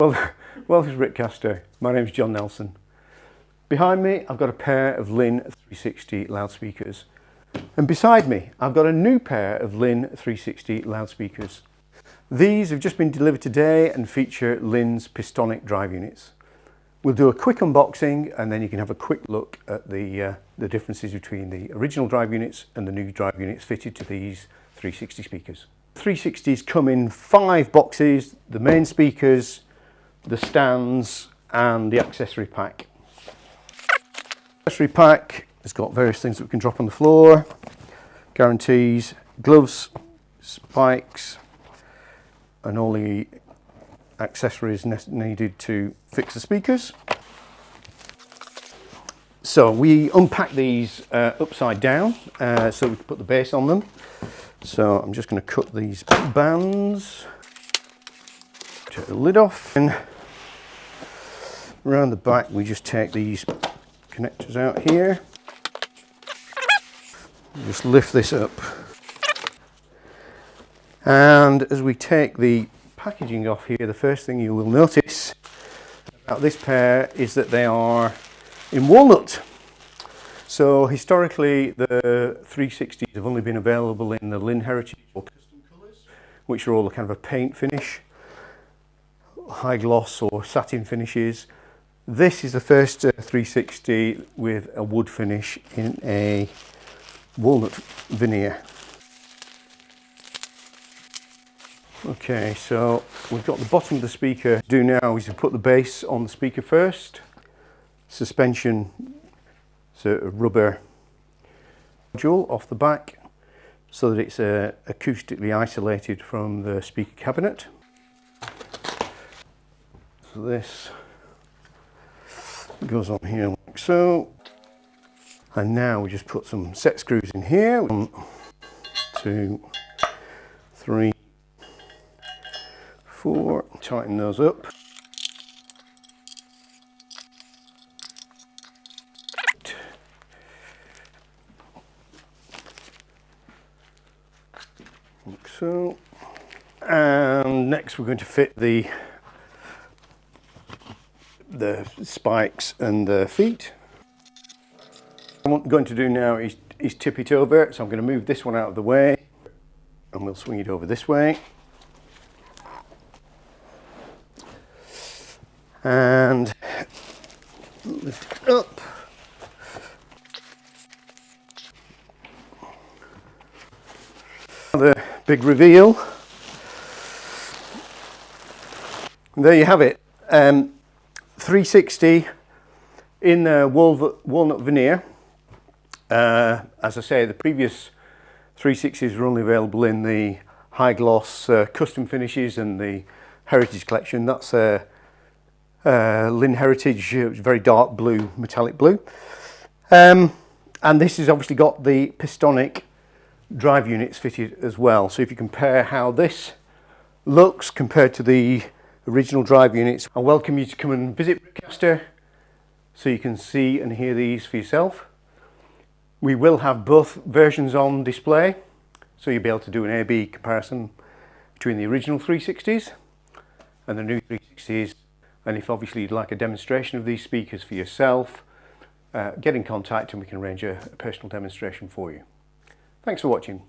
Well, this is Ripcaster. My name's John Nelson. Behind me, I've got a pair of Linn 360 loudspeakers. And beside me, I've got a new pair of Linn 360 loudspeakers. These have just been delivered today and feature Linn's Pistonik drive units. We'll do a quick unboxing and then you can have a quick look at the differences between the original drive units and the new drive units fitted to these 360 speakers. 360s come in 5 boxes, the main speakers, the stands and the accessory pack. The accessory pack has got various things that we can drop on the floor, guarantees, gloves, spikes and all the accessories needed to fix the speakers. So we unpack these upside down so we can put the base on them. So I'm just going to cut these bands, take the lid off, and around the back we just take these connectors out here, just lift this up, and as we take the packaging off here, the first thing you will notice about this pair is that they are in walnut. So historically the 360s have only been available in the Linn Heritage or custom colours, which are all a kind of a paint finish, high gloss or satin finishes. This is the first 360 with a wood finish in a walnut veneer. Okay, so we've got the bottom of the speaker. What we do now is to put the base on the speaker first. Suspension, so a rubber module off the back so that it's acoustically isolated from the speaker cabinet. So this goes on here like so. And now we just put some set screws in here. 1, 2, 3, 4. Tighten those up. Like so. And next we're going to fit the spikes and the feet. What I'm going to do now is tip it over, so I'm going to move this one out of the way and we'll swing it over this way. And lift it up. The big reveal. And there you have it. 360 in the walnut veneer. As I say, the previous 360s were only available in the high gloss custom finishes and the Heritage collection. That's Linn Heritage, very dark blue, metallic blue. And this has obviously got the Pistonik drive units fitted as well. So if you compare how this looks compared to the original drive units, I welcome you to come and visit Ripcaster so you can see and hear these for yourself. We will have both versions on display, so you'll be able to do an A/B comparison between the original 360s and the new 360s. And if obviously you'd like a demonstration of these speakers for yourself, get in contact and we can arrange a personal demonstration for you. Thanks for watching.